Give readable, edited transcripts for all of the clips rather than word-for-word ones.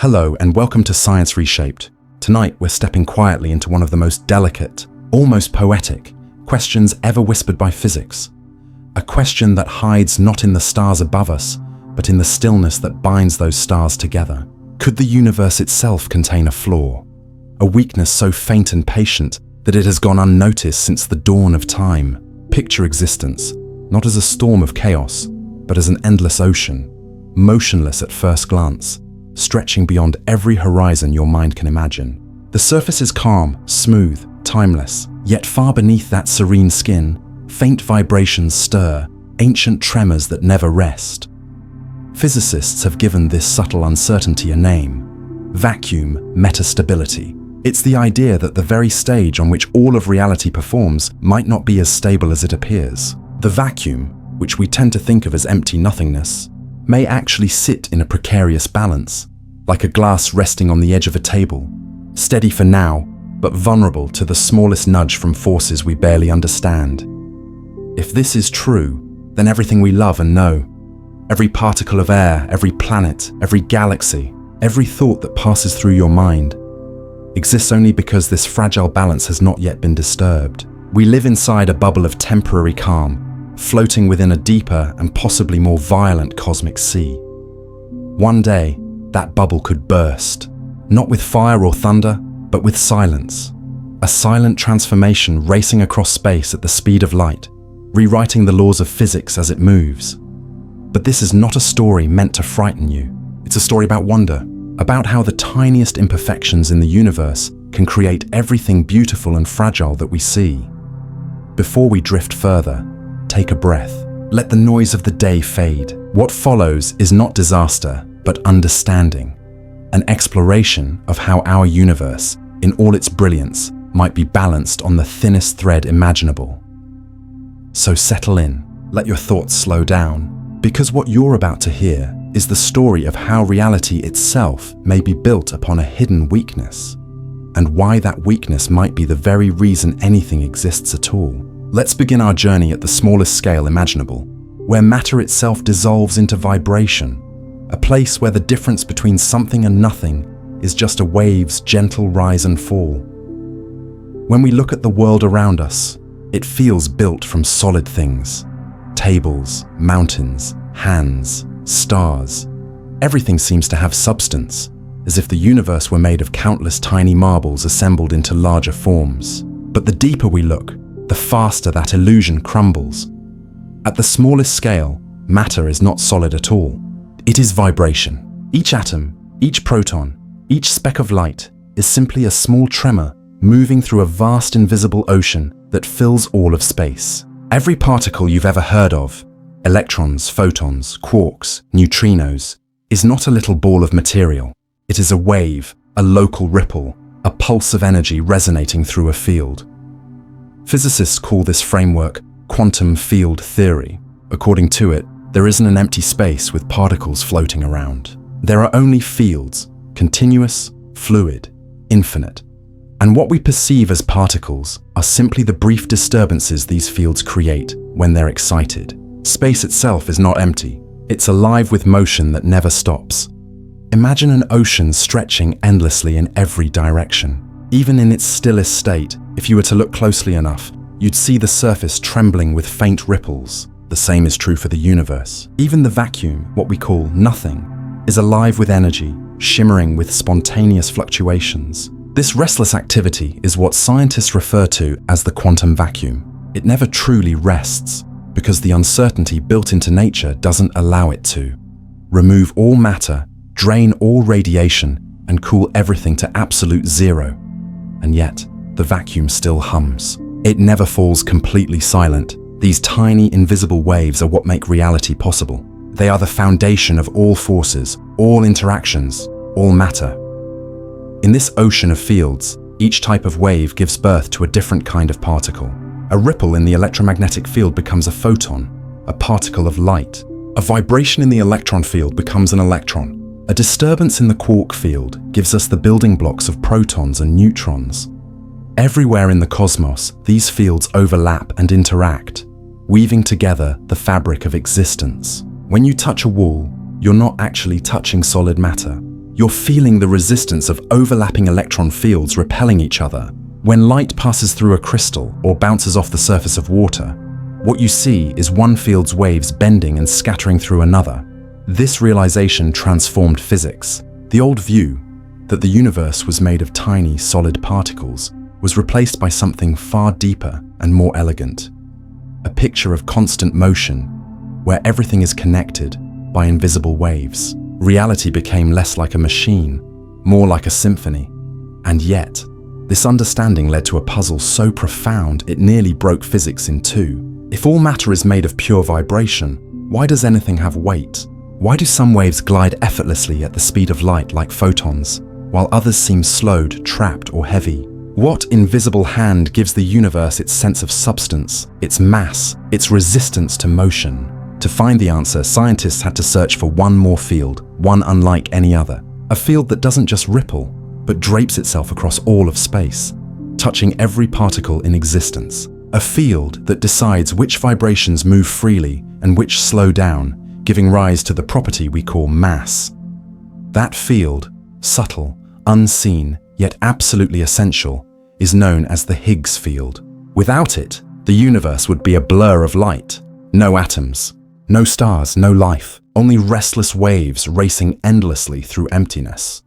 Hello and welcome to Science Reshaped. Tonight we're stepping quietly into one of the most delicate, almost poetic, questions ever whispered by physics. A question that hides not in the stars above us, but in the stillness that binds those stars together. Could the universe itself contain a flaw? A weakness so faint and patient that it has gone unnoticed since the dawn of time. Picture existence, not as a storm of chaos, but as an endless ocean, motionless at first glance, stretching beyond every horizon your mind can imagine. The surface is calm, smooth, timeless, yet far beneath that serene skin, faint vibrations stir, ancient tremors that never rest. Physicists have given this subtle uncertainty a name: vacuum metastability. It's the idea that the very stage on which all of reality performs might not be as stable as it appears. The vacuum, which we tend to think of as empty nothingness, may actually sit in a precarious balance, like a glass resting on the edge of a table, steady for now, but vulnerable to the smallest nudge from forces we barely understand. If this is true, then everything we love and know, every particle of air, every planet, every galaxy, every thought that passes through your mind, exists only because this fragile balance has not yet been disturbed. We live inside a bubble of temporary calm, floating within a deeper and possibly more violent cosmic sea. One day, that bubble could burst, not with fire or thunder, but with silence. A silent transformation racing across space at the speed of light, rewriting the laws of physics as it moves. But this is not a story meant to frighten you. It's a story about wonder, about how the tiniest imperfections in the universe can create everything beautiful and fragile that we see. Before we drift further, take a breath. Let the noise of the day fade. What follows is not disaster, but understanding. An exploration of how our universe, in all its brilliance, might be balanced on the thinnest thread imaginable. So settle in, let your thoughts slow down, because what you're about to hear is the story of how reality itself may be built upon a hidden weakness, and why that weakness might be the very reason anything exists at all. Let's begin our journey at the smallest scale imaginable, where matter itself dissolves into vibration, a place where the difference between something and nothing is just a wave's gentle rise and fall. When we look at the world around us, it feels built from solid things: tables, mountains, hands, stars. Everything seems to have substance, as if the universe were made of countless tiny marbles assembled into larger forms. But the deeper we look, the faster that illusion crumbles. At the smallest scale, matter is not solid at all. It is vibration. Each atom, each proton, each speck of light is simply a small tremor moving through a vast invisible ocean that fills all of space. Every particle you've ever heard of, electrons, photons, quarks, neutrinos, is not a little ball of material. It is a wave, a local ripple, a pulse of energy resonating through a field. Physicists call this framework quantum field theory. According to it, there isn't an empty space with particles floating around. There are only fields, continuous, fluid, infinite. And what we perceive as particles are simply the brief disturbances these fields create when they're excited. Space itself is not empty. It's alive with motion that never stops. Imagine an ocean stretching endlessly in every direction. Even in its stillest state, if you were to look closely enough, you'd see the surface trembling with faint ripples. The same is true for the universe. Even the vacuum, what we call nothing, is alive with energy, shimmering with spontaneous fluctuations. This restless activity is what scientists refer to as the quantum vacuum. It never truly rests, because the uncertainty built into nature doesn't allow it to. Remove all matter, drain all radiation, and cool everything to absolute zero. And yet, the vacuum still hums. It never falls completely silent. These tiny, invisible waves are what make reality possible. They are the foundation of all forces, all interactions, all matter. In this ocean of fields, each type of wave gives birth to a different kind of particle. A ripple in the electromagnetic field becomes a photon, a particle of light. A vibration in the electron field becomes an electron. A disturbance in the quark field gives us the building blocks of protons and neutrons. Everywhere in the cosmos, these fields overlap and interact, weaving together the fabric of existence. When you touch a wall, you're not actually touching solid matter. You're feeling the resistance of overlapping electron fields repelling each other. When light passes through a crystal or bounces off the surface of water, what you see is one field's waves bending and scattering through another. This realization transformed physics. The old view that the universe was made of tiny, solid particles was replaced by something far deeper and more elegant. A picture of constant motion, where everything is connected by invisible waves. Reality became less like a machine, more like a symphony. And yet, this understanding led to a puzzle so profound it nearly broke physics in two. If all matter is made of pure vibration, why does anything have weight? Why do some waves glide effortlessly at the speed of light like photons, while others seem slowed, trapped, or heavy? What invisible hand gives the universe its sense of substance, its mass, its resistance to motion? To find the answer, scientists had to search for one more field, one unlike any other. A field that doesn't just ripple, but drapes itself across all of space, touching every particle in existence. A field that decides which vibrations move freely and which slow down, giving rise to the property we call mass. That field, subtle, unseen, yet absolutely essential, is known as the Higgs field. Without it, the universe would be a blur of light. No atoms, no stars, no life, only restless waves racing endlessly through emptiness.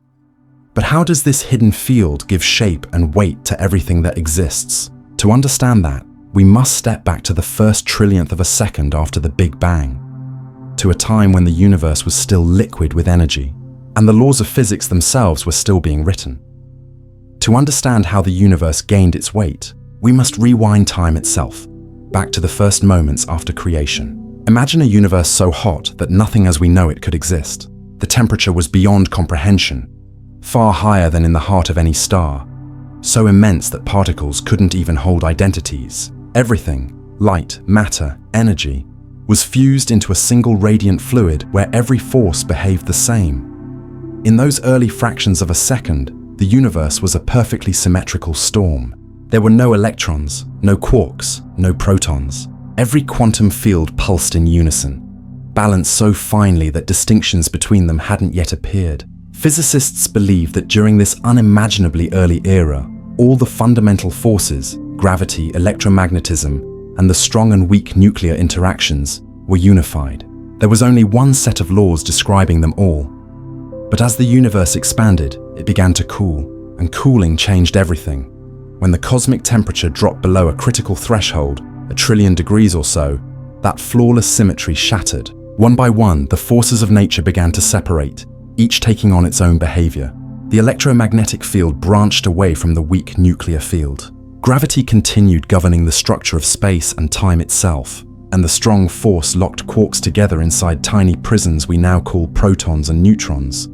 But how does this hidden field give shape and weight to everything that exists? To understand that, we must step back to the first trillionth of a second after the Big Bang, to a time when the universe was still liquid with energy, and the laws of physics themselves were still being written. To understand how the universe gained its weight, we must rewind time itself, back to the first moments after creation. Imagine a universe so hot that nothing as we know it could exist. The temperature was beyond comprehension, far higher than in the heart of any star, so immense that particles couldn't even hold identities. Everything, light, matter, energy, was fused into a single radiant fluid where every force behaved the same. In those early fractions of a second, the universe was a perfectly symmetrical storm. There were no electrons, no quarks, no protons. Every quantum field pulsed in unison, balanced so finely that distinctions between them hadn't yet appeared. Physicists believe that during this unimaginably early era, all the fundamental forces, gravity, electromagnetism, and the strong and weak nuclear interactions, were unified. There was only one set of laws describing them all. But as the universe expanded, it began to cool, and cooling changed everything. When the cosmic temperature dropped below a critical threshold, 1 trillion degrees or so, that flawless symmetry shattered. One by one, the forces of nature began to separate, each taking on its own behavior. The electromagnetic field branched away from the weak nuclear field. Gravity continued governing the structure of space and time itself, and the strong force locked quarks together inside tiny prisons we now call protons and neutrons.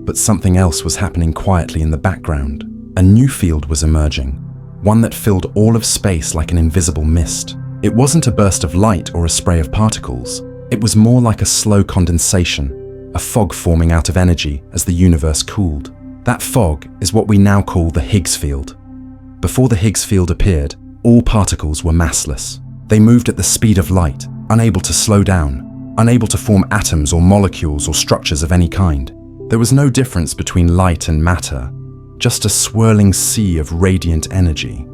But something else was happening quietly in the background. A new field was emerging, one that filled all of space like an invisible mist. It wasn't a burst of light or a spray of particles. It was more like a slow condensation, a fog forming out of energy as the universe cooled. That fog is what we now call the Higgs field. Before the Higgs field appeared, all particles were massless. They moved at the speed of light, unable to slow down, unable to form atoms or molecules or structures of any kind. There was no difference between light and matter, just a swirling sea of radiant energy.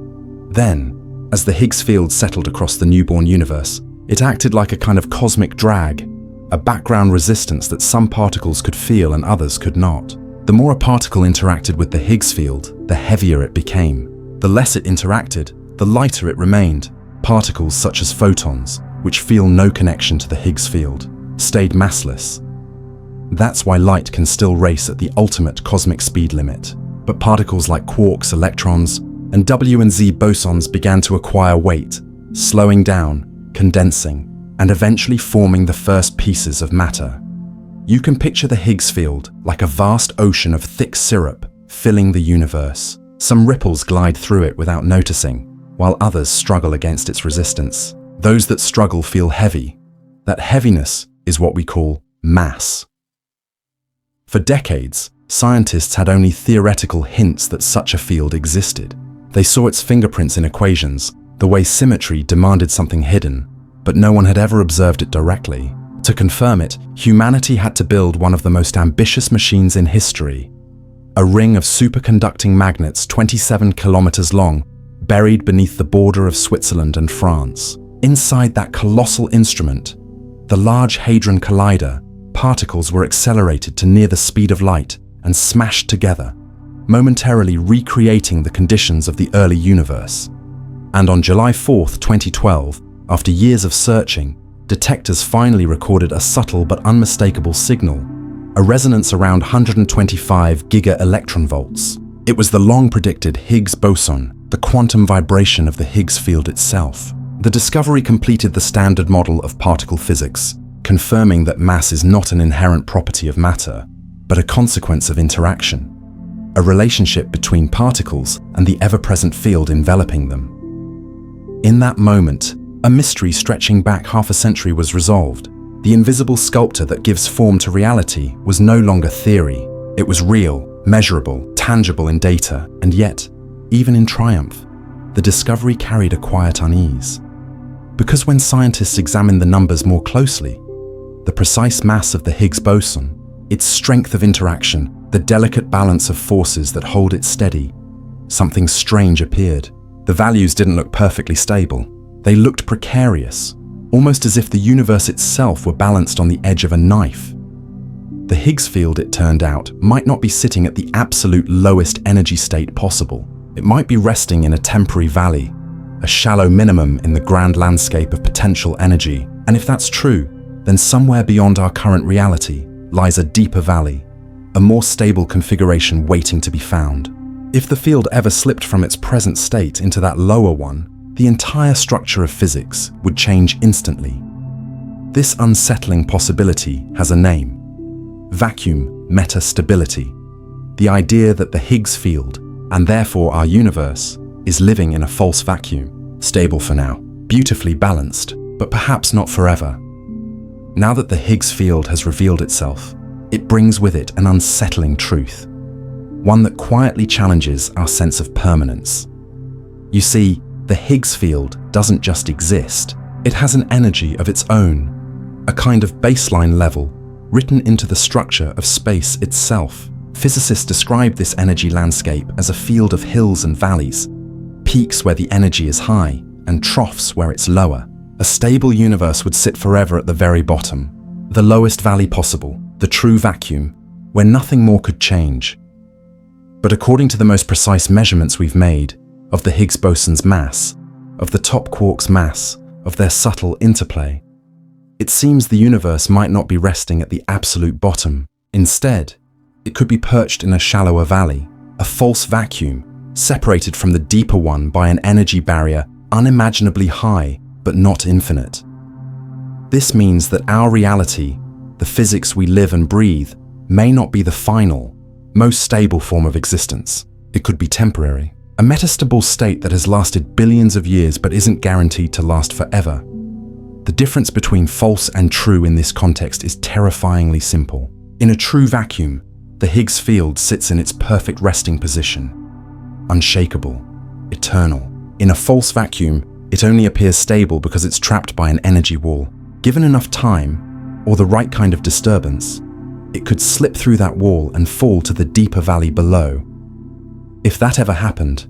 Then, as the Higgs field settled across the newborn universe, it acted like a kind of cosmic drag, a background resistance that some particles could feel and others could not. The more a particle interacted with the Higgs field, the heavier it became. The less it interacted, the lighter it remained. Particles such as photons, which feel no connection to the Higgs field, stayed massless. That's why light can still race at the ultimate cosmic speed limit. But particles like quarks, electrons, and W and Z bosons began to acquire weight, slowing down, condensing, and eventually forming the first pieces of matter. You can picture the Higgs field like a vast ocean of thick syrup filling the universe. Some ripples glide through it without noticing, while others struggle against its resistance. Those that struggle feel heavy. That heaviness is what we call mass. For decades, scientists had only theoretical hints that such a field existed. They saw its fingerprints in equations, the way symmetry demanded something hidden, but no one had ever observed it directly. To confirm it, humanity had to build one of the most ambitious machines in history. A ring of superconducting magnets 27 kilometers long, buried beneath the border of Switzerland and France. Inside that colossal instrument, the Large Hadron Collider, particles were accelerated to near the speed of light and smashed together, momentarily recreating the conditions of the early universe. And on July 4, 2012, after years of searching, detectors finally recorded a subtle but unmistakable signal, a resonance around 125 giga-electronvolts. It was the long-predicted Higgs boson, the quantum vibration of the Higgs field itself. The discovery completed the standard model of particle physics, confirming that mass is not an inherent property of matter, but a consequence of interaction, a relationship between particles and the ever-present field enveloping them. In that moment, a mystery stretching back half a century was resolved. The invisible sculptor that gives form to reality was no longer theory. It was real, measurable, tangible in data, and yet, even in triumph, the discovery carried a quiet unease. Because when scientists examined the numbers more closely, the precise mass of the Higgs boson, its strength of interaction, the delicate balance of forces that hold it steady, something strange appeared. The values didn't look perfectly stable. They looked precarious, almost as if the universe itself were balanced on the edge of a knife. The Higgs field, it turned out, might not be sitting at the absolute lowest energy state possible. It might be resting in a temporary valley, a shallow minimum in the grand landscape of potential energy. And if that's true, then somewhere beyond our current reality lies a deeper valley, a more stable configuration waiting to be found. If the field ever slipped from its present state into that lower one, the entire structure of physics would change instantly. This unsettling possibility has a name: vacuum metastability. The idea that the Higgs field, and therefore our universe, is living in a false vacuum, stable for now, beautifully balanced, but perhaps not forever. Now that the Higgs field has revealed itself, it brings with it an unsettling truth, one that quietly challenges our sense of permanence. You see, the Higgs field doesn't just exist, it has an energy of its own, a kind of baseline level written into the structure of space itself. Physicists describe this energy landscape as a field of hills and valleys, peaks where the energy is high and troughs where it's lower. A stable universe would sit forever at the very bottom, the lowest valley possible, the true vacuum, where nothing more could change. But according to the most precise measurements we've made of the Higgs boson's mass, of the top quark's mass, of their subtle interplay, it seems the universe might not be resting at the absolute bottom. Instead, it could be perched in a shallower valley, a false vacuum, separated from the deeper one by an energy barrier unimaginably high but not infinite. This means that our reality, the physics we live and breathe, may not be the final, most stable form of existence. It could be temporary, a metastable state that has lasted billions of years but isn't guaranteed to last forever. The difference between false and true in this context is terrifyingly simple. In a true vacuum, the Higgs field sits in its perfect resting position, unshakable, eternal. In a false vacuum, it only appears stable because it's trapped by an energy wall. Given enough time, or the right kind of disturbance, it could slip through that wall and fall to the deeper valley below. If that ever happened,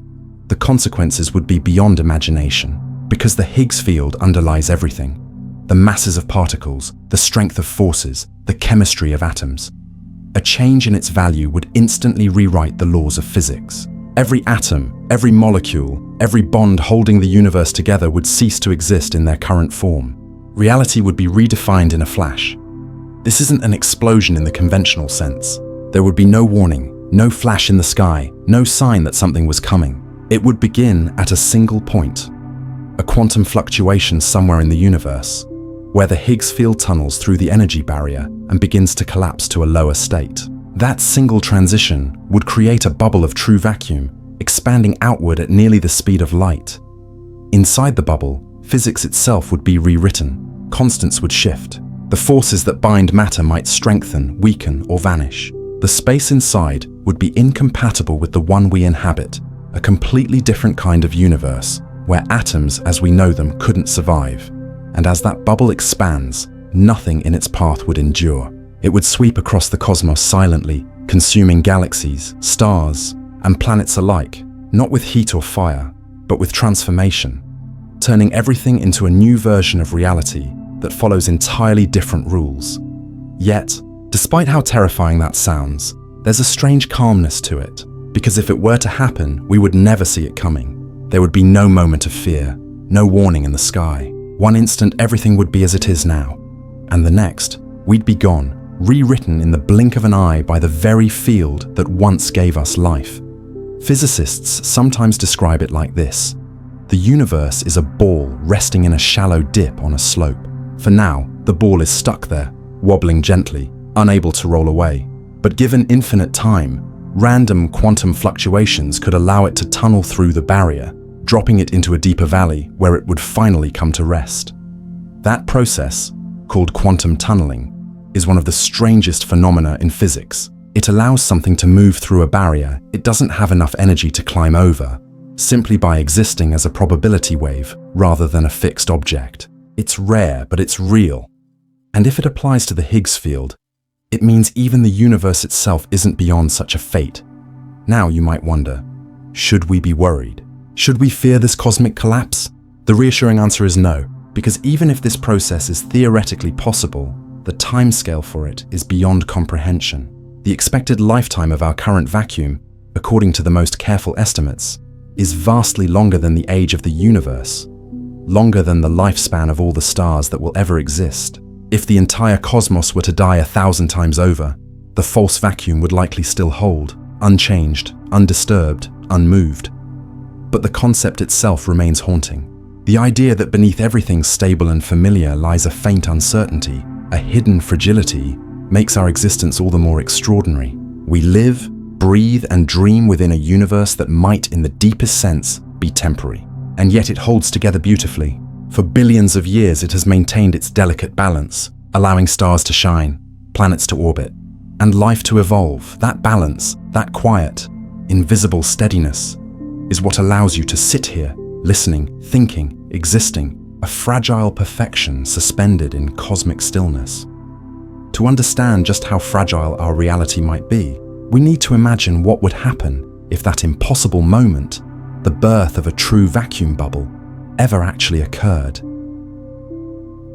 the consequences would be beyond imagination, because the Higgs field underlies everything: the masses of particles, the strength of forces, the chemistry of atoms. A change in its value would instantly rewrite the laws of physics. Every atom, every molecule, every bond holding the universe together would cease to exist in their current form. Reality would be redefined in a flash. This isn't an explosion in the conventional sense. There would be no warning, no flash in the sky, no sign that something was coming. It would begin at a single point, a quantum fluctuation somewhere in the universe, where the Higgs field tunnels through the energy barrier and begins to collapse to a lower state. That single transition would create a bubble of true vacuum, expanding outward at nearly the speed of light. Inside the bubble, physics itself would be rewritten. Constants would shift. The forces that bind matter might strengthen, weaken, or vanish. The space inside would be incompatible with the one we inhabit, a completely different kind of universe, where atoms as we know them couldn't survive. And as that bubble expands, nothing in its path would endure. It would sweep across the cosmos silently, consuming galaxies, stars, and planets alike, not with heat or fire, but with transformation, turning everything into a new version of reality that follows entirely different rules. Yet, despite how terrifying that sounds, there's a strange calmness to it, because if it were to happen, we would never see it coming. There would be no moment of fear, no warning in the sky. One instant, everything would be as it is now, and the next, we'd be gone, rewritten in the blink of an eye by the very field that once gave us life. Physicists sometimes describe it like this: the universe is a ball resting in a shallow dip on a slope. For now, the ball is stuck there, wobbling gently, unable to roll away. But given infinite time, random quantum fluctuations could allow it to tunnel through the barrier, dropping it into a deeper valley where it would finally come to rest. That process, called quantum tunneling, is one of the strangest phenomena in physics. It allows something to move through a barrier it doesn't have enough energy to climb over, simply by existing as a probability wave rather than a fixed object. It's rare, but it's real. And if it applies to the Higgs field, it means even the universe itself isn't beyond such a fate. Now you might wonder, should we be worried? Should we fear this cosmic collapse? The reassuring answer is no, because even if this process is theoretically possible, the timescale for it is beyond comprehension. The expected lifetime of our current vacuum, according to the most careful estimates, is vastly longer than the age of the universe, longer than the lifespan of all the stars that will ever exist. If the entire cosmos were to die 1,000 times over, the false vacuum would likely still hold, unchanged, undisturbed, unmoved. But the concept itself remains haunting. The idea that beneath everything stable and familiar lies a faint uncertainty, a hidden fragility, makes our existence all the more extraordinary. We live, breathe, and dream within a universe that might, in the deepest sense, be temporary. And yet it holds together beautifully. For billions of years it has maintained its delicate balance, allowing stars to shine, planets to orbit, and life to evolve. That balance, that quiet, invisible steadiness, is what allows you to sit here, listening, thinking, existing, a fragile perfection suspended in cosmic stillness. To understand just how fragile our reality might be, we need to imagine what would happen if that impossible moment, the birth of a true vacuum bubble, ever actually occurred.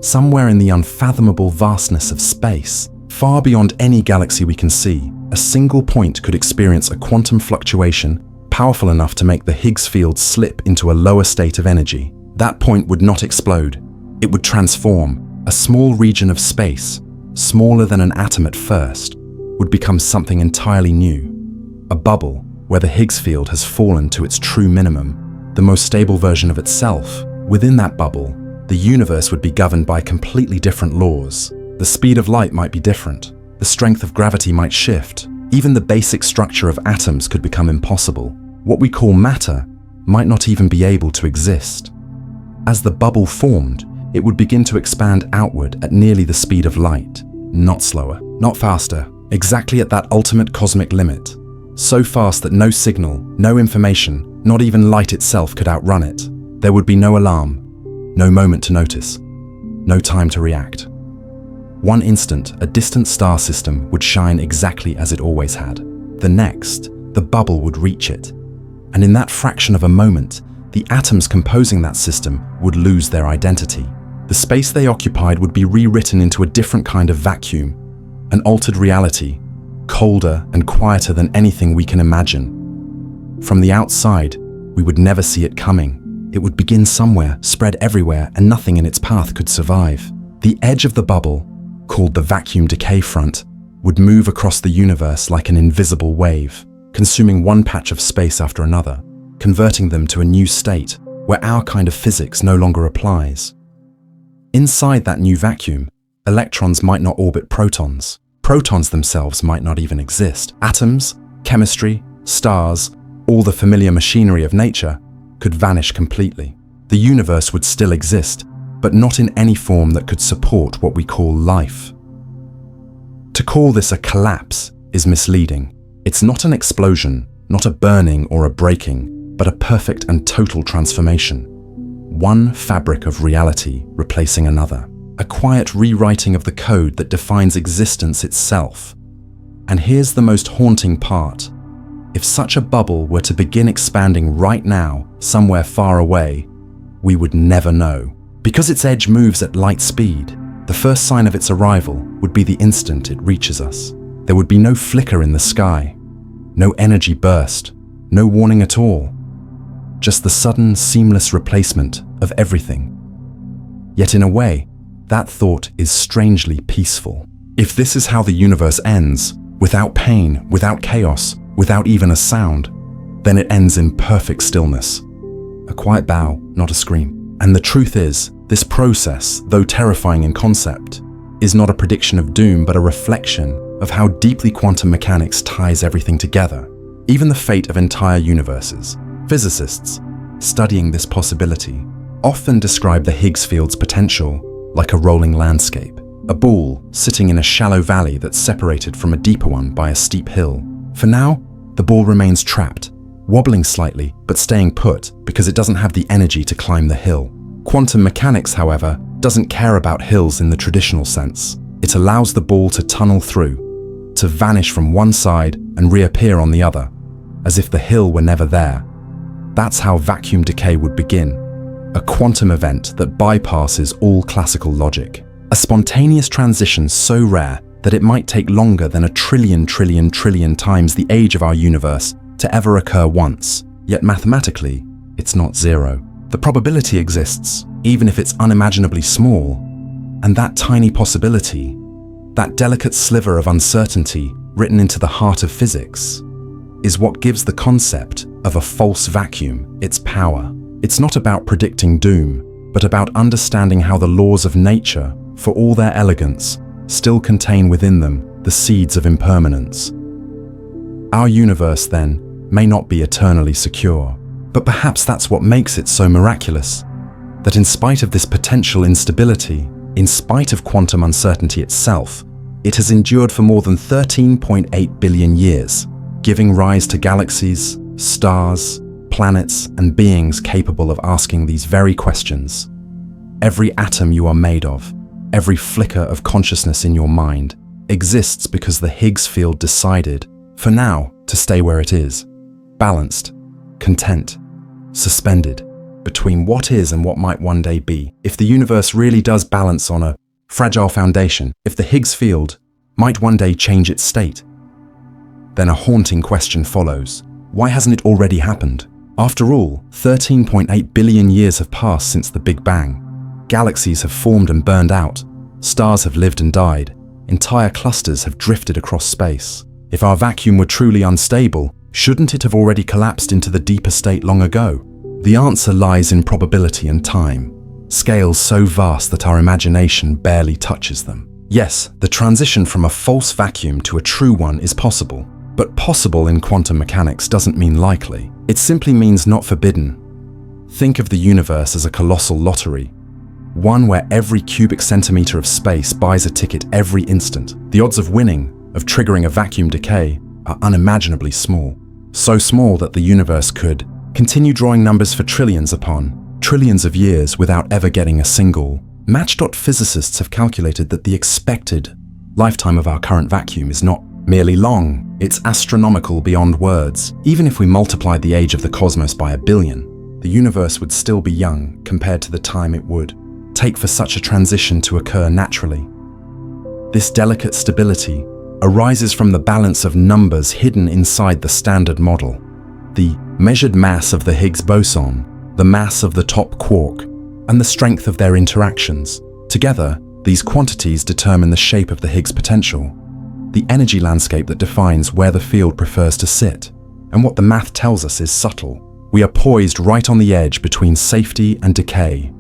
Somewhere in the unfathomable vastness of space, far beyond any galaxy we can see, a single point could experience a quantum fluctuation powerful enough to make the Higgs field slip into a lower state of energy. That point would not explode. It would transform. A small region of space, smaller than an atom at first, would become something entirely new. A bubble where the Higgs field has fallen to its true minimum, the most stable version of itself. Within that bubble, the universe would be governed by completely different laws. The speed of light might be different. The strength of gravity might shift. Even the basic structure of atoms could become impossible. What we call matter might not even be able to exist. As the bubble formed, it would begin to expand outward at nearly the speed of light. Not slower, not faster, exactly at that ultimate cosmic limit. So fast that no signal, no information, not even light itself could outrun it. There would be no alarm, no moment to notice, no time to react. One instant, a distant star system would shine exactly as it always had. The next, the bubble would reach it. And in that fraction of a moment, the atoms composing that system would lose their identity. The space they occupied would be rewritten into a different kind of vacuum, an altered reality, colder and quieter than anything we can imagine. From the outside, we would never see it coming. It would begin somewhere, spread everywhere, and nothing in its path could survive. The edge of the bubble, called the vacuum decay front, would move across the universe like an invisible wave, consuming one patch of space after another, converting them to a new state where our kind of physics no longer applies. Inside that new vacuum, electrons might not orbit protons. Protons themselves might not even exist. Atoms, chemistry, stars, all the familiar machinery of nature could vanish completely. The universe would still exist, but not in any form that could support what we call life. To call this a collapse is misleading. It's not an explosion, not a burning or a breaking, but a perfect and total transformation. One fabric of reality replacing another. a quiet rewriting of the code that defines existence itself. And here's the most haunting part. If such a bubble were to begin expanding right now, somewhere far away, we would never know. Because its edge moves at light speed, the first sign of its arrival would be the instant it reaches us. There would be no flicker in the sky, no energy burst, no warning at all. Just the sudden, seamless replacement of everything. Yet in a way, that thought is strangely peaceful. If this is how the universe ends, without pain, without chaos, without even a sound, then it ends in perfect stillness. A quiet bow, not a scream. And the truth is, this process, though terrifying in concept, is not a prediction of doom, but a reflection of how deeply quantum mechanics ties everything together, even the fate of entire universes. Physicists, studying this possibility, often describe the Higgs field's potential like a rolling landscape, a ball sitting in a shallow valley that's separated from a deeper one by a steep hill. For now, the ball remains trapped, wobbling slightly but staying put because it doesn't have the energy to climb the hill. Quantum mechanics, however, doesn't care about hills in the traditional sense. It allows the ball to tunnel through, to vanish from one side and reappear on the other, as if the hill were never there. That's how vacuum decay would begin, a quantum event that bypasses all classical logic. A spontaneous transition so rare that it might take longer than a trillion times the age of our universe to ever occur once. Yet mathematically, it's not zero. The probability exists, even if it's unimaginably small. And that tiny possibility, that delicate sliver of uncertainty written into the heart of physics, is what gives the concept of a false vacuum its power. It's not about predicting doom, but about understanding how the laws of nature, for all their elegance, still contain within them the seeds of impermanence. Our universe, then, may not be eternally secure, but perhaps that's what makes it so miraculous, that in spite of this potential instability, in spite of quantum uncertainty itself, it has endured for more than 13.8 billion years, giving rise to galaxies, stars, planets, and beings capable of asking these very questions. Every atom you are made of, every flicker of consciousness in your mind, exists because the Higgs field decided, for now, to stay where it is, balanced, content, suspended, between what is and what might one day be. If the universe really does balance on a fragile foundation, if the Higgs field might one day change its state, then a haunting question follows. Why hasn't it already happened? After all, 13.8 billion years have passed since the Big Bang. Galaxies have formed and burned out. Stars have lived and died. Entire clusters have drifted across space. If our vacuum were truly unstable, shouldn't it have already collapsed into the deeper state long ago? The answer lies in probability and time, scales so vast that our imagination barely touches them. Yes, the transition from a false vacuum to a true one is possible, but possible in quantum mechanics doesn't mean likely. It simply means not forbidden. Think of the universe as a colossal lottery, one where every cubic centimeter of space buys a ticket every instant. The odds of winning, of triggering a vacuum decay, are unimaginably small. So small that the universe could continue drawing numbers for trillions upon trillions of years without ever getting a single match. Physicists have calculated that the expected lifetime of our current vacuum is not merely long, it's astronomical beyond words. Even if we multiplied the age of the cosmos by 1 billion, the universe would still be young compared to the time it would take for such a transition to occur naturally. This delicate stability arises from the balance of numbers hidden inside the standard model. The measured mass of the Higgs boson, the mass of the top quark, and the strength of their interactions. Together, these quantities determine the shape of the Higgs potential, the energy landscape that defines where the field prefers to sit. And what the math tells us is subtle. We are poised right on the edge between safety and decay.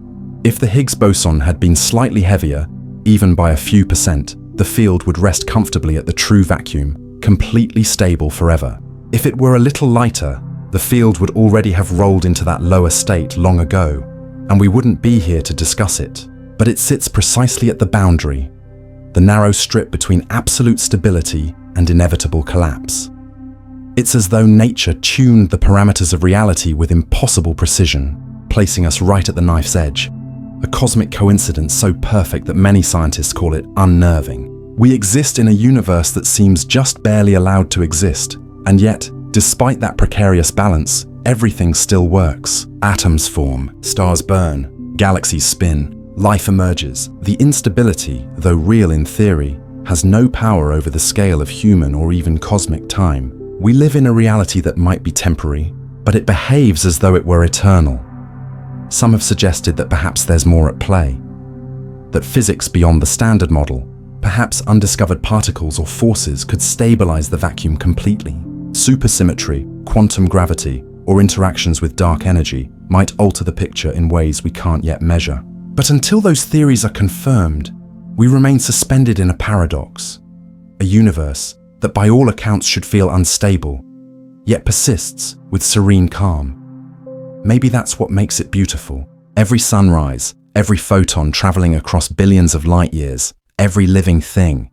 If the Higgs boson had been slightly heavier, even by a few percent, the field would rest comfortably at the true vacuum, completely stable forever. If it were a little lighter, the field would already have rolled into that lower state long ago, and we wouldn't be here to discuss it. But it sits precisely at the boundary, the narrow strip between absolute stability and inevitable collapse. It's as though nature tuned the parameters of reality with impossible precision, placing us right at the knife's edge. a cosmic coincidence so perfect that many scientists call it unnerving. We exist in a universe that seems just barely allowed to exist, and yet, despite that precarious balance, everything still works. Atoms form, stars burn, galaxies spin, life emerges. The instability, though real in theory, has no power over the scale of human or even cosmic time. We live in a reality that might be temporary, but it behaves as though it were eternal. Some have suggested that perhaps there's more at play, that physics beyond the standard model, perhaps undiscovered particles or forces, could stabilize the vacuum completely. Supersymmetry, quantum gravity, or interactions with dark energy might alter the picture in ways we can't yet measure. But until those theories are confirmed, we remain suspended in a paradox, a universe that by all accounts should feel unstable, yet persists with serene calm. Maybe that's what makes it beautiful. Every sunrise, every photon traveling across billions of light years, every living thing,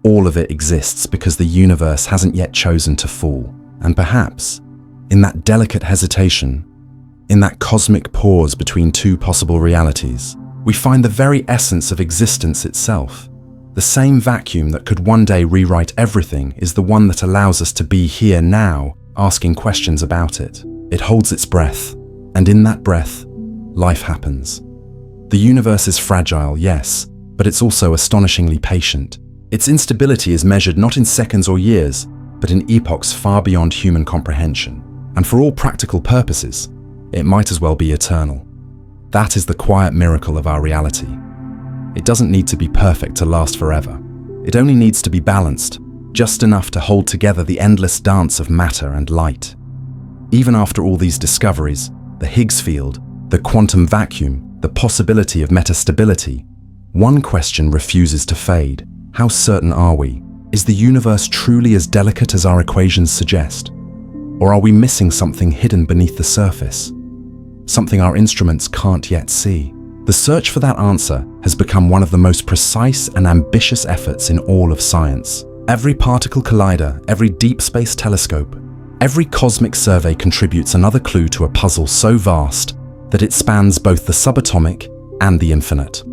all of it exists because the universe hasn't yet chosen to fall. And perhaps, in that delicate hesitation, in that cosmic pause between two possible realities, we find the very essence of existence itself. The same vacuum that could one day rewrite everything is the one that allows us to be here now, asking questions about it. It holds its breath, and in that breath, life happens. The universe is fragile, yes, but it's also astonishingly patient. Its instability is measured not in seconds or years, but in epochs far beyond human comprehension. And for all practical purposes, it might as well be eternal. That is the quiet miracle of our reality. It doesn't need to be perfect to last forever. It only needs to be balanced, just enough to hold together the endless dance of matter and light. Even after all these discoveries, the Higgs field, the quantum vacuum, the possibility of metastability, one question refuses to fade. How certain are we? Is the universe truly as delicate as our equations suggest? Or are we missing something hidden beneath the surface? Something our instruments can't yet see? The search for that answer has become one of the most precise and ambitious efforts in all of science. Every particle collider, every deep space telescope, every cosmic survey contributes another clue to a puzzle so vast that it spans both the subatomic and the infinite.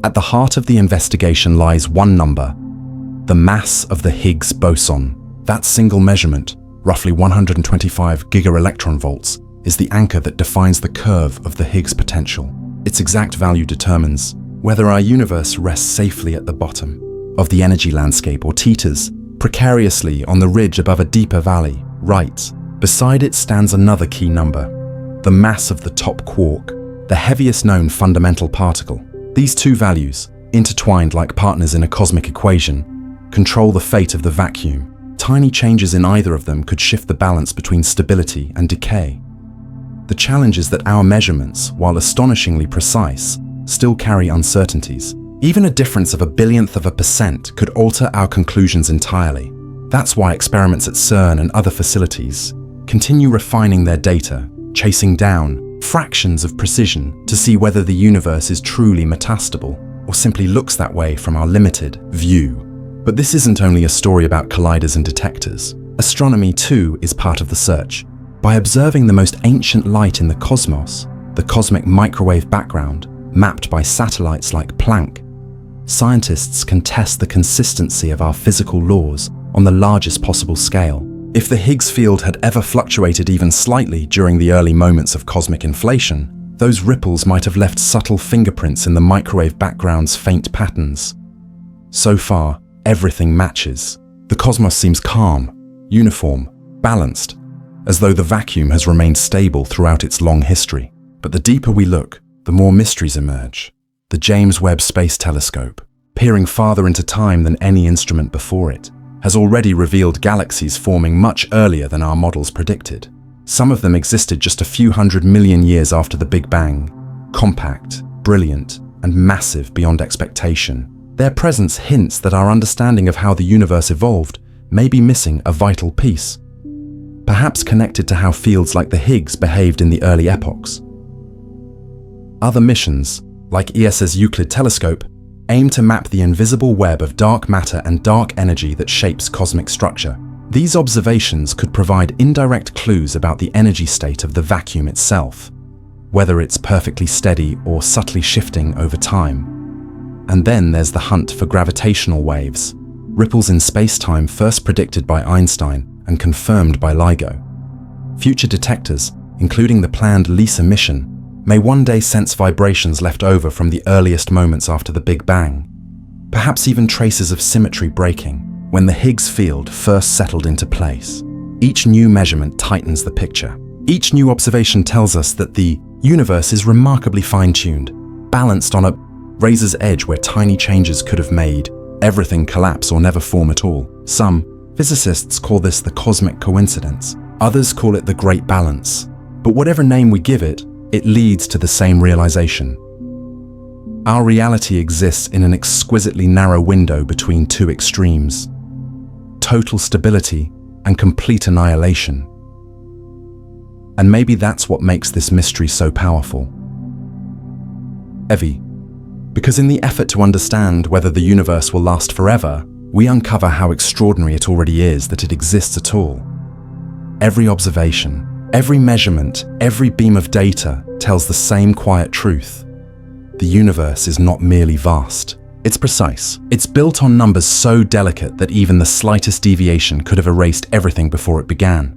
At the heart of the investigation lies one number: the mass of the Higgs boson. That single measurement, roughly 125 gigaelectronvolts, is the anchor that defines the curve of the Higgs potential. Its exact value determines whether our universe rests safely at the bottom of the energy landscape or teeters precariously on the ridge above a deeper valley. Right beside it stands another key number: the mass of the top quark, the heaviest known fundamental particle. These two values, intertwined like partners in a cosmic equation, control the fate of the vacuum. Tiny changes in either of them could shift the balance between stability and decay. The challenge is that our measurements, while astonishingly precise, still carry uncertainties. Even a difference of a billionth of a percent could alter our conclusions entirely. That's why experiments at CERN and other facilities continue refining their data, chasing down fractions of precision to see whether the universe is truly metastable or simply looks that way from our limited view. But this isn't only a story about colliders and detectors. Astronomy, too, is part of the search. By observing the most ancient light in the cosmos, the cosmic microwave background, mapped by satellites like Planck, scientists can test the consistency of our physical laws on the largest possible scale. If the Higgs field had ever fluctuated even slightly during the early moments of cosmic inflation, those ripples might have left subtle fingerprints in the microwave background's faint patterns. So far, everything matches. The cosmos seems calm, uniform, balanced, as though the vacuum has remained stable throughout its long history. But the deeper we look, the more mysteries emerge. The James Webb Space Telescope, peering farther into time than any instrument before it, has already revealed galaxies forming much earlier than our models predicted. Some of them existed just a few 100 million years after the Big Bang, compact, brilliant, and massive beyond expectation. Their presence hints that our understanding of how the universe evolved may be missing a vital piece, perhaps connected to how fields like the Higgs behaved in the early epochs. Other missions, like ESA's Euclid telescope, aim to map the invisible web of dark matter and dark energy that shapes cosmic structure. These observations could provide indirect clues about the energy state of the vacuum itself. whether it's perfectly steady or subtly shifting over time. And then there's the hunt for gravitational waves, ripples in space-time first predicted by Einstein and confirmed by LIGO. Future detectors, including the planned LISA mission, may one day sense vibrations left over from the earliest moments after the Big Bang. Perhaps even traces of symmetry breaking when the Higgs field first settled into place. Each new measurement tightens the picture. Each new observation tells us that the universe is remarkably fine-tuned, balanced on a razor's edge where tiny changes could have made everything collapse or never form at all. Some physicists call this the cosmic coincidence. Others call it the Great Balance. But whatever name we give it, it leads to the same realization. Our reality exists in an exquisitely narrow window between two extremes: total stability and complete annihilation. And maybe that's what makes this mystery so powerful. Evie, because in the effort to understand whether the universe will last forever, we uncover how extraordinary it already is that it exists at all. Every observation, every measurement, every beam of data tells the same quiet truth. The universe is not merely vast. It's precise. It's built on numbers so delicate that even the slightest deviation could have erased everything before it began.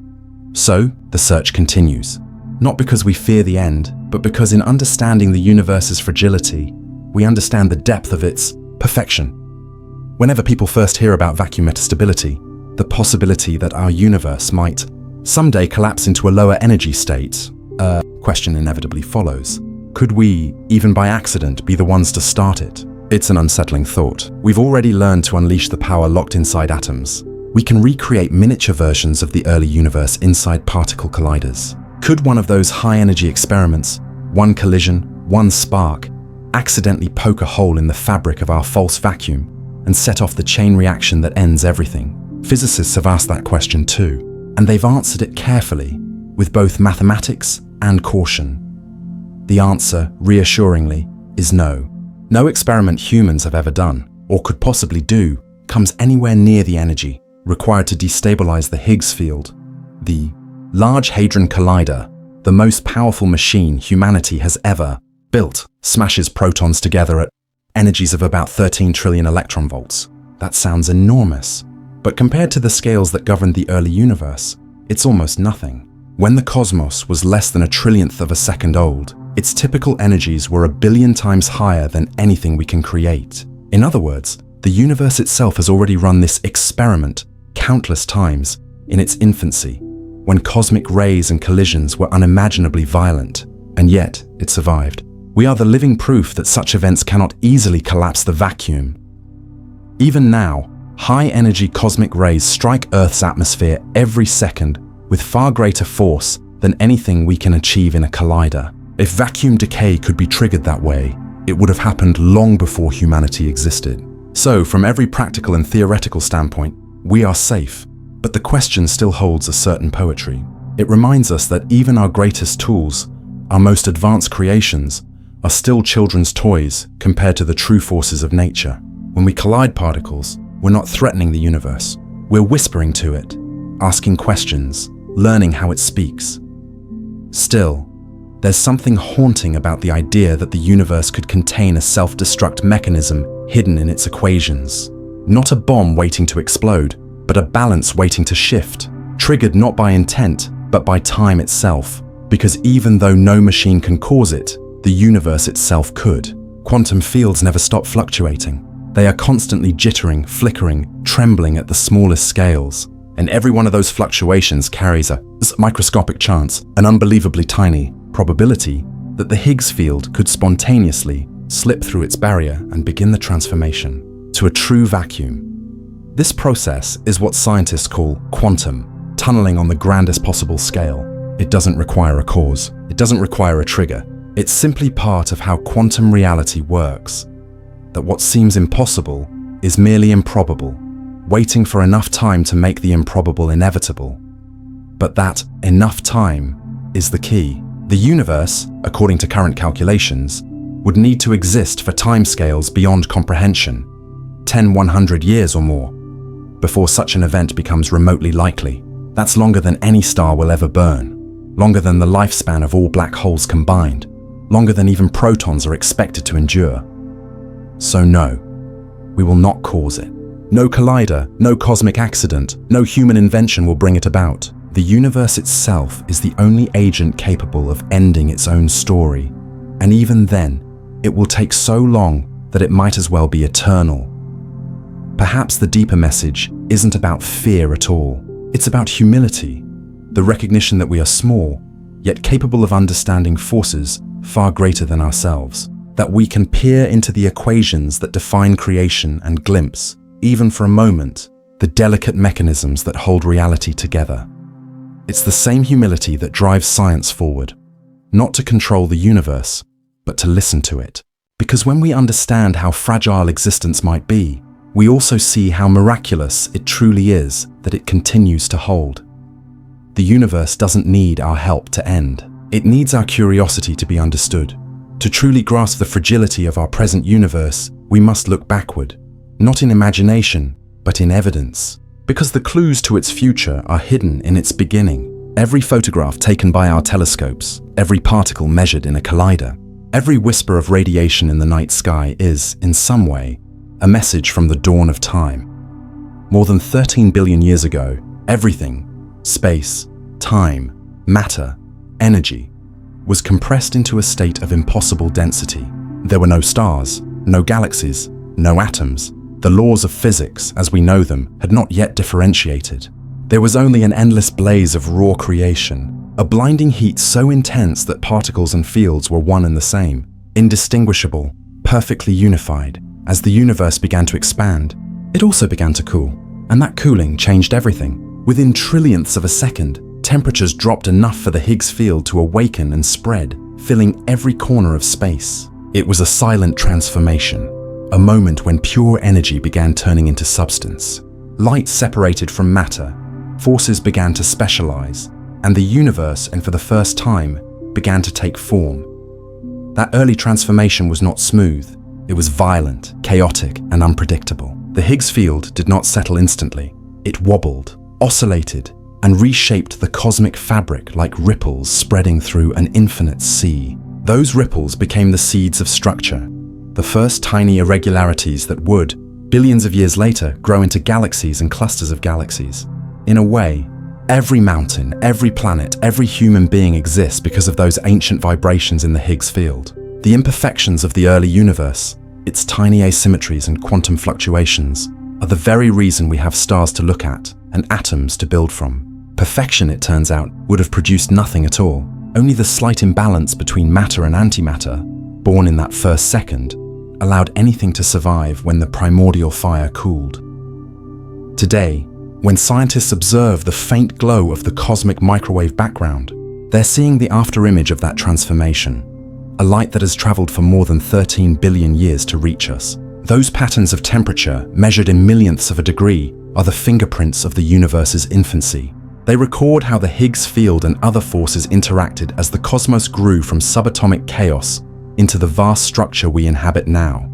So, the search continues. Not because we fear the end, but because in understanding the universe's fragility, we understand the depth of its perfection. Whenever people first hear about vacuum metastability, the possibility that our universe might someday collapse into a lower energy state, a question inevitably follows. Could we, even by accident, be the ones to start it? It's an unsettling thought. We've already learned to unleash the power locked inside atoms. We can recreate miniature versions of the early universe inside particle colliders. Could one of those high-energy experiments, one collision, one spark, accidentally poke a hole in the fabric of our false vacuum and set off the chain reaction that ends everything? Physicists have asked that question too, and they've answered it carefully, with both mathematics and caution. The answer, reassuringly, is no. No experiment humans have ever done, or could possibly do, comes anywhere near the energy required to destabilize the Higgs field. The Large Hadron Collider, the most powerful machine humanity has ever built, smashes protons together at energies of about 13 trillion electron volts. That sounds enormous, but compared to the scales that governed the early universe, it's almost nothing. When the cosmos was less than a trillionth of a second old, its typical energies were 1 billion times higher than anything we can create. In other words, the universe itself has already run this experiment countless times in its infancy, when cosmic rays and collisions were unimaginably violent, and yet it survived. We are the living proof that such events cannot easily collapse the vacuum. Even now, high-energy cosmic rays strike Earth's atmosphere every second with far greater force than anything we can achieve in a collider. If vacuum decay could be triggered that way, it would have happened long before humanity existed. So, from every practical and theoretical standpoint, we are safe, but the question still holds a certain poetry. It reminds us that even our greatest tools, our most advanced creations, are still children's toys compared to the true forces of nature. When we collide particles, we're not threatening the universe. We're whispering to it, asking questions, learning how it speaks. Still, there's something haunting about the idea that the universe could contain a self-destruct mechanism hidden in its equations. Not a bomb waiting to explode, but a balance waiting to shift, triggered not by intent, but by time itself. Because even though no machine can cause it, the universe itself could. Quantum fields never stop fluctuating. They are constantly jittering, flickering, trembling at the smallest scales. And every one of those fluctuations carries a microscopic chance, an unbelievably tiny probability that the Higgs field could spontaneously slip through its barrier and begin the transformation to a true vacuum. This process is what scientists call quantum, tunneling on the grandest possible scale. It doesn't require a cause. It doesn't require a trigger. It's simply part of how quantum reality works. That what seems impossible is merely improbable, waiting for enough time to make the improbable inevitable. But that enough time is the key. The universe, according to current calculations, would need to exist for timescales beyond comprehension, 100 years or more, before such an event becomes remotely likely. That's longer than any star will ever burn. longer than the lifespan of all black holes combined, longer than even protons are expected to endure. So no, we will not cause it. No collider, no cosmic accident, no human invention will bring it about. The universe itself is the only agent capable of ending its own story, and even then, it will take so long that it might as well be eternal. Perhaps the deeper message isn't about fear at all. It's about humility, the recognition that we are small, yet capable of understanding forces far greater than ourselves, that we can peer into the equations that define creation and glimpse, even for a moment, the delicate mechanisms that hold reality together. It's the same humility that drives science forward, not to control the universe, but to listen to it. Because when we understand how fragile existence might be, we also see how miraculous it truly is that it continues to hold. The universe doesn't need our help to end. It needs our curiosity to be understood. To truly grasp the fragility of our present universe, we must look backward, not in imagination, but in evidence. Because the clues to its future are hidden in its beginning. Every photograph taken by our telescopes, every particle measured in a collider, every whisper of radiation in the night sky is, in some way, a message from the dawn of time. More than 13 billion years ago, everything, space, time, matter, energy, was compressed into a state of impossible density. There were no stars, no galaxies, no atoms. The laws of physics, as we know them, had not yet differentiated. There was only an endless blaze of raw creation, a blinding heat so intense that particles and fields were one and the same, indistinguishable, perfectly unified. As the universe began to expand, it also began to cool, and that cooling changed everything. Within trillionths of a second, temperatures dropped enough for the Higgs field to awaken and spread, filling every corner of space. It was a silent transformation, a moment when pure energy began turning into substance. Light separated from matter, forces began to specialize, and the universe, and for the first time, began to take form. That early transformation was not smooth. It was violent, chaotic, and unpredictable. The Higgs field did not settle instantly. It wobbled, oscillated, and reshaped the cosmic fabric like ripples spreading through an infinite sea. Those ripples became the seeds of structure, the first tiny irregularities that would, billions of years later, grow into galaxies and clusters of galaxies. In a way, every mountain, every planet, every human being exists because of those ancient vibrations in the Higgs field. The imperfections of the early universe, its tiny asymmetries and quantum fluctuations, are the very reason we have stars to look at and atoms to build from. Perfection, it turns out, would have produced nothing at all. Only the slight imbalance between matter and antimatter, born in that first second, allowed anything to survive when the primordial fire cooled. Today, when scientists observe the faint glow of the cosmic microwave background, they're seeing the afterimage of that transformation, a light that has traveled for more than 13 billion years to reach us. Those patterns of temperature, measured in millionths of a degree, are the fingerprints of the universe's infancy. They record how the Higgs field and other forces interacted as the cosmos grew from subatomic chaos into the vast structure we inhabit now.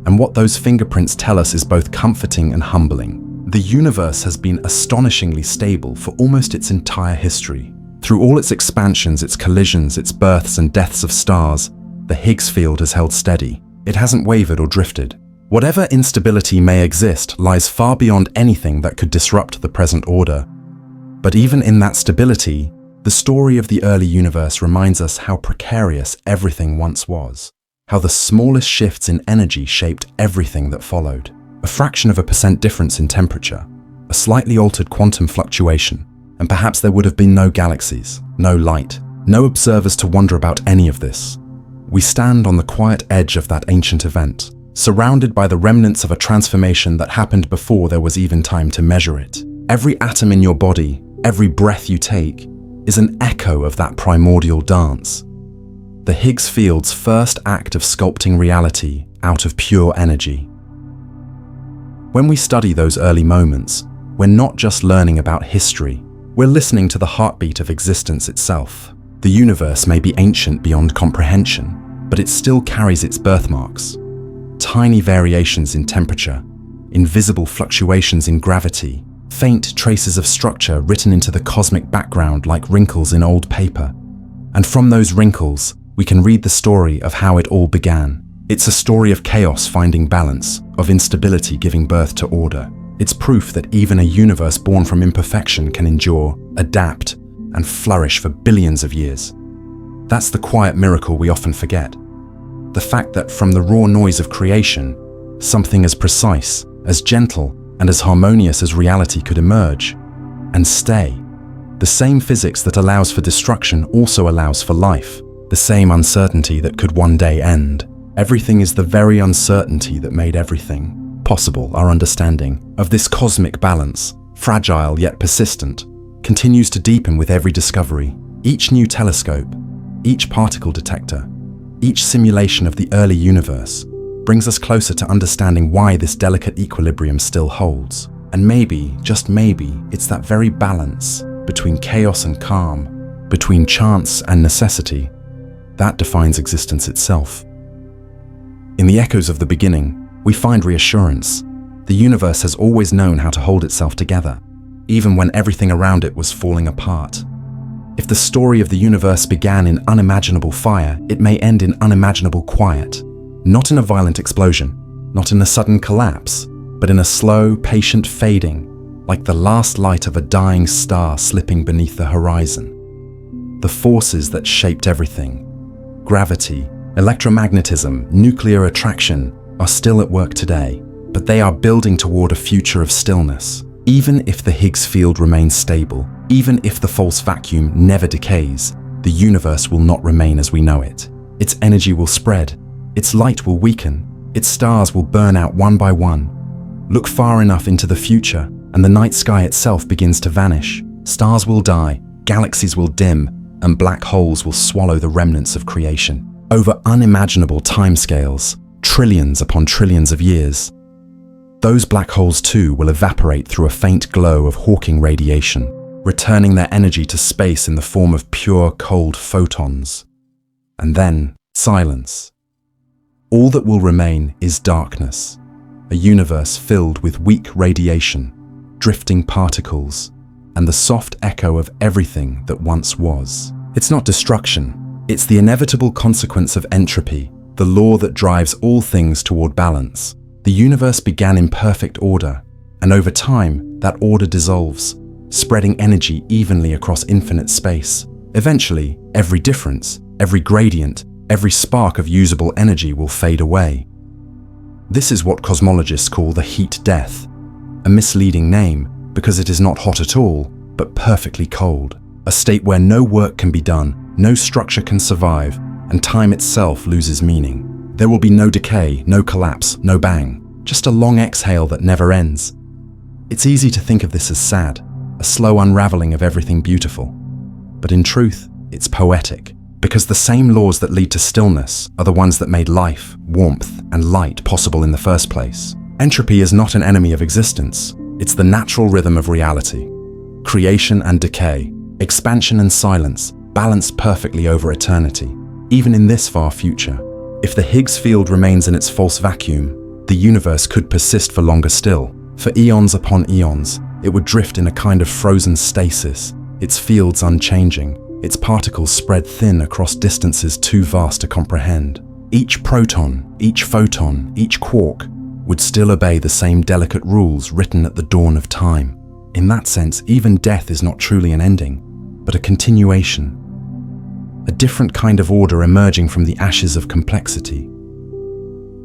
And what those fingerprints tell us is both comforting and humbling. The universe has been astonishingly stable for almost its entire history. Through all its expansions, its collisions, its births and deaths of stars, the Higgs field has held steady. It hasn't wavered or drifted. Whatever instability may exist lies far beyond anything that could disrupt the present order. But even in that stability, the story of the early universe reminds us how precarious everything once was, how the smallest shifts in energy shaped everything that followed. A fraction of a percent difference in temperature, a slightly altered quantum fluctuation, and perhaps there would have been no galaxies, no light, no observers to wonder about any of this. We stand on the quiet edge of that ancient event, surrounded by the remnants of a transformation that happened before there was even time to measure it. Every atom in your body, every breath you take, is an echo of that primordial dance. The Higgs field's first act of sculpting reality out of pure energy. When we study those early moments, we're not just learning about history, we're listening to the heartbeat of existence itself. The universe may be ancient beyond comprehension, but it still carries its birthmarks. Tiny variations in temperature, invisible fluctuations in gravity, faint traces of structure written into the cosmic background like wrinkles in old paper. And from those wrinkles, we can read the story of how it all began. It's a story of chaos finding balance, of instability giving birth to order. It's proof that even a universe born from imperfection can endure, adapt, and flourish for billions of years. That's the quiet miracle we often forget. The fact that from the raw noise of creation, something as precise, as gentle, and as harmonious as reality could emerge and stay. The same physics that allows for destruction also allows for life, the same uncertainty that could one day end. Everything is the very uncertainty that made everything possible. Our understanding of this cosmic balance, fragile yet persistent, continues to deepen with every discovery. Each new telescope, each particle detector, each simulation of the early universe brings us closer to understanding why this delicate equilibrium still holds. And maybe, just maybe, it's that very balance between chaos and calm, between chance and necessity, that defines existence itself. In the echoes of the beginning, we find reassurance. The universe has always known how to hold itself together, even when everything around it was falling apart. If the story of the universe began in unimaginable fire, it may end in unimaginable quiet. Not in a violent explosion, not in a sudden collapse, but in a slow, patient fading, like the last light of a dying star slipping beneath the horizon. The forces that shaped everything, gravity, electromagnetism, nuclear attraction, are still at work today, but they are building toward a future of stillness. Even if the Higgs field remains stable, even if the false vacuum never decays, the universe will not remain as we know it. Its energy will spread, its light will weaken, its stars will burn out one by one. Look far enough into the future, and the night sky itself begins to vanish. Stars will die, galaxies will dim, and black holes will swallow the remnants of creation. Over unimaginable timescales, trillions upon trillions of years. Those black holes too will evaporate through a faint glow of Hawking radiation, returning their energy to space in the form of pure, cold photons. And then, silence. All that will remain is darkness, a universe filled with weak radiation, drifting particles, and the soft echo of everything that once was. It's not destruction, it's the inevitable consequence of entropy, the law that drives all things toward balance. The universe began in perfect order, and over time, that order dissolves, spreading energy evenly across infinite space. Eventually, every difference, every gradient, every spark of usable energy will fade away. This is what cosmologists call the heat death, a misleading name because it is not hot at all, but perfectly cold, a state where no work can be done, no structure can survive, and time itself loses meaning. There will be no decay, no collapse, no bang, just a long exhale that never ends. It's easy to think of this as sad, a slow unraveling of everything beautiful. But in truth, it's poetic, because the same laws that lead to stillness are the ones that made life, warmth, and light possible in the first place. Entropy is not an enemy of existence, it's the natural rhythm of reality. Creation and decay, expansion and silence, balanced perfectly over eternity, even in this far future. If the Higgs field remains in its false vacuum, the universe could persist for longer still. For eons upon eons, it would drift in a kind of frozen stasis, its fields unchanging, its particles spread thin across distances too vast to comprehend. Each proton, each photon, each quark would still obey the same delicate rules written at the dawn of time. In that sense, even death is not truly an ending, but a continuation. A different kind of order emerging from the ashes of complexity.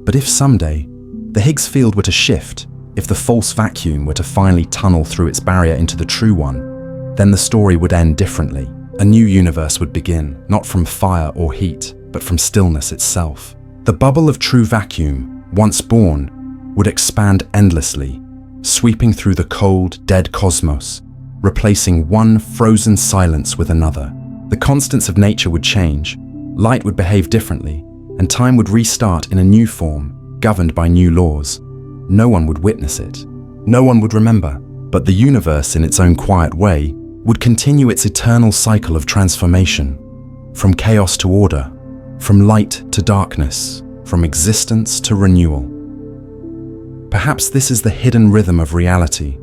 But if someday the Higgs field were to shift, if the false vacuum were to finally tunnel through its barrier into the true one, then the story would end differently. A new universe would begin, not from fire or heat, but from stillness itself. The bubble of true vacuum, once born, would expand endlessly, sweeping through the cold, dead cosmos, replacing one frozen silence with another. The constants of nature would change, light would behave differently, and time would restart in a new form, governed by new laws. No one would witness it. No one would remember. But the universe, in its own quiet way, would continue its eternal cycle of transformation, from chaos to order, from light to darkness, from existence to renewal. Perhaps this is the hidden rhythm of reality,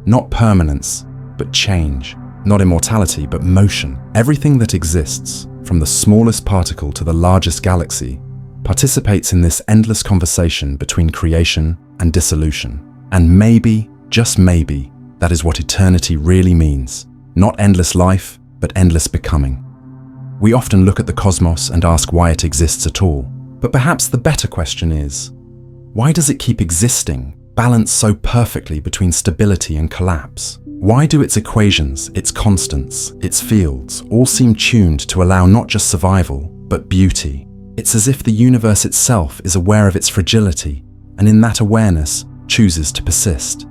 Not permanence, but change. Not immortality, but motion. Everything that exists, from the smallest particle to the largest galaxy, participates in this endless conversation between creation and dissolution. And maybe, just maybe, that is what eternity really means. Not endless life, but endless becoming. We often look at the cosmos and ask why it exists at all. But perhaps the better question is, why does it keep existing, balanced so perfectly between stability and collapse? Why do its equations, its constants, its fields all seem tuned to allow not just survival, but beauty? It's as if the universe itself is aware of its fragility, and in that awareness, chooses to persist.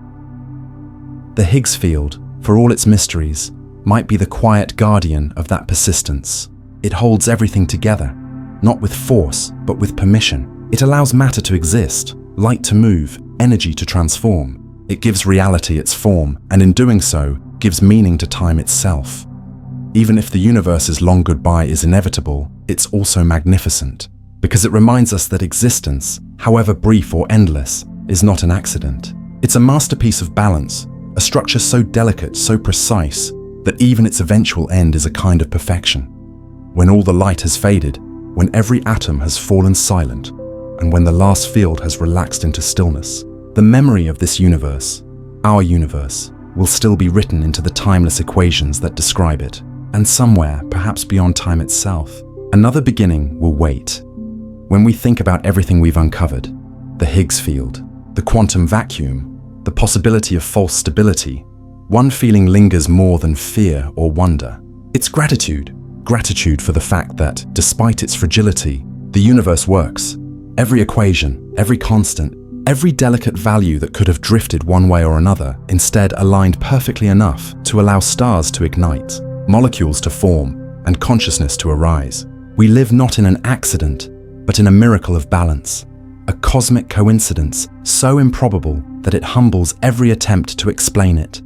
The Higgs field, for all its mysteries, might be the quiet guardian of that persistence. It holds everything together, not with force, but with permission. It allows matter to exist, light to move, energy to transform. It gives reality its form, and in doing so, gives meaning to time itself. Even if the universe's long goodbye is inevitable, it's also magnificent, because it reminds us that existence, however brief or endless, is not an accident. It's a masterpiece of balance, a structure so delicate, so precise, that even its eventual end is a kind of perfection. When all the light has faded, when every atom has fallen silent, and when the last field has relaxed into stillness, the memory of this universe, our universe, will still be written into the timeless equations that describe it. And somewhere, perhaps beyond time itself, another beginning will wait. When we think about everything we've uncovered, the Higgs field, the quantum vacuum, the possibility of false stability, one feeling lingers more than fear or wonder. It's gratitude. Gratitude for the fact that, despite its fragility, the universe works. Every equation, every constant, every delicate value that could have drifted one way or another instead aligned perfectly enough to allow stars to ignite, molecules to form, and consciousness to arise. We live not in an accident, but in a miracle of balance, a cosmic coincidence so improbable that it humbles every attempt to explain it.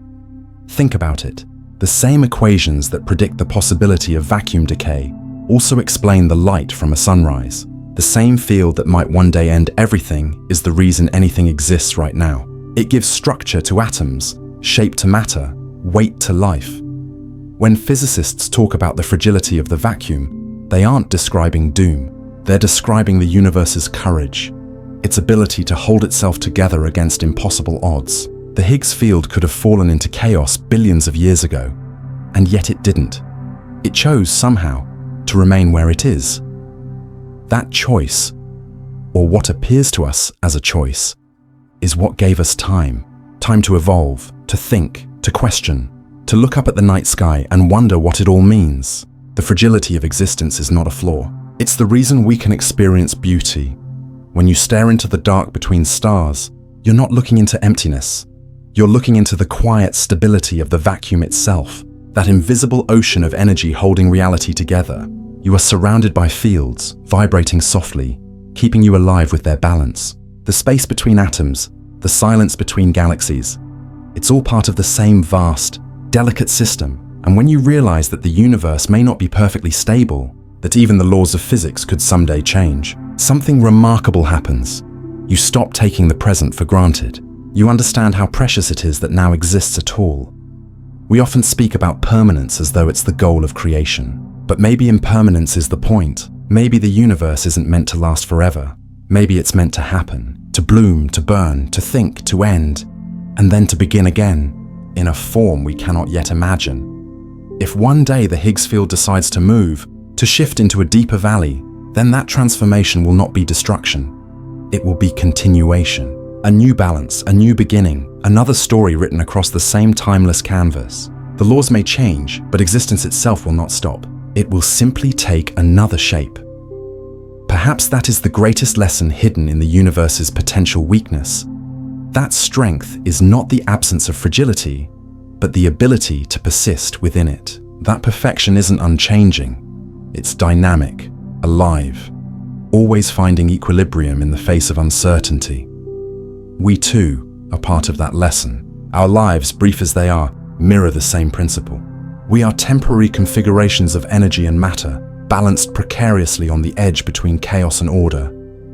Think about it. The same equations that predict the possibility of vacuum decay also explain the light from a sunrise. The same field that might one day end everything is the reason anything exists right now. It gives structure to atoms, shape to matter, weight to life. When physicists talk about the fragility of the vacuum, they aren't describing doom. They're describing the universe's courage, its ability to hold itself together against impossible odds. The Higgs field could have fallen into chaos billions of years ago, and yet it didn't. It chose somehow to remain where it is. That choice, or what appears to us as a choice, is what gave us time to evolve, to think, to question, to look up at the night sky and wonder what it all means. The fragility of existence is not a flaw. It's the reason we can experience beauty. When you stare into the dark between stars, you're not looking into emptiness. You're looking into the quiet stability of the vacuum itself, that invisible ocean of energy holding reality together. You are surrounded by fields, vibrating softly, keeping you alive with their balance. The space between atoms, the silence between galaxies, it's all part of the same vast, delicate system. And when you realize that the universe may not be perfectly stable, that even the laws of physics could someday change, something remarkable happens. You stop taking the present for granted. You understand how precious it is that now exists at all. We often speak about permanence as though it's the goal of creation. But maybe impermanence is the point. Maybe the universe isn't meant to last forever. Maybe it's meant to happen, to bloom, to burn, to think, to end, and then to begin again, in a form we cannot yet imagine. If one day the Higgs field decides to move, to shift into a deeper valley, then that transformation will not be destruction. It will be continuation, a new balance, a new beginning, another story written across the same timeless canvas. The laws may change, but existence itself will not stop. It will simply take another shape. Perhaps that is the greatest lesson hidden in the universe's potential weakness. That strength is not the absence of fragility, but the ability to persist within it. That perfection isn't unchanging. It's dynamic, alive, always finding equilibrium in the face of uncertainty. We too are part of that lesson. Our lives, brief as they are, mirror the same principle. We are temporary configurations of energy and matter, balanced precariously on the edge between chaos and order.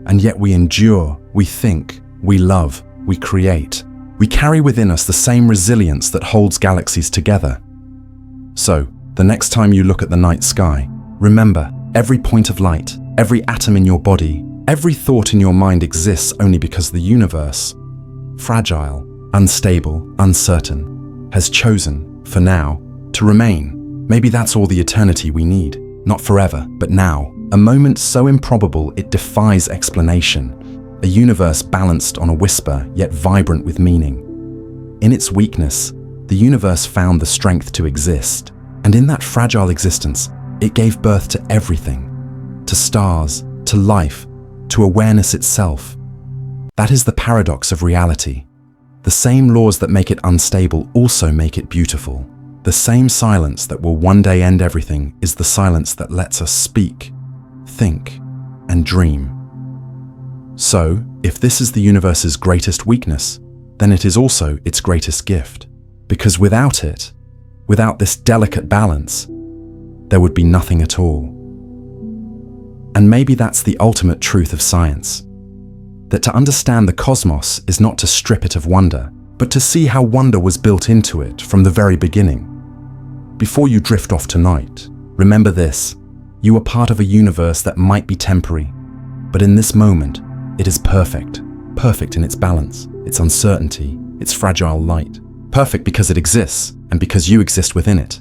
And yet we endure, we think, we love, we create. We carry within us the same resilience that holds galaxies together. So, the next time you look at the night sky, remember, every point of light, every atom in your body, every thought in your mind exists only because the universe, fragile, unstable, uncertain, has chosen, for now, to remain. Maybe that's all the eternity we need. Not forever, but now. A moment so improbable it defies explanation. A universe balanced on a whisper, yet vibrant with meaning. In its weakness, the universe found the strength to exist. And in that fragile existence, it gave birth to everything. To stars, to life, to awareness itself. That is the paradox of reality. The same laws that make it unstable also make it beautiful. The same silence that will one day end everything is the silence that lets us speak, think, and dream. So, if this is the universe's greatest weakness, then it is also its greatest gift. Because without it, without this delicate balance, there would be nothing at all. And maybe that's the ultimate truth of science. That to understand the cosmos is not to strip it of wonder, but to see how wonder was built into it from the very beginning. Before you drift off tonight, remember this: you are part of a universe that might be temporary, but in this moment, it is perfect. Perfect in its balance, its uncertainty, its fragile light. Perfect because it exists, and because you exist within it.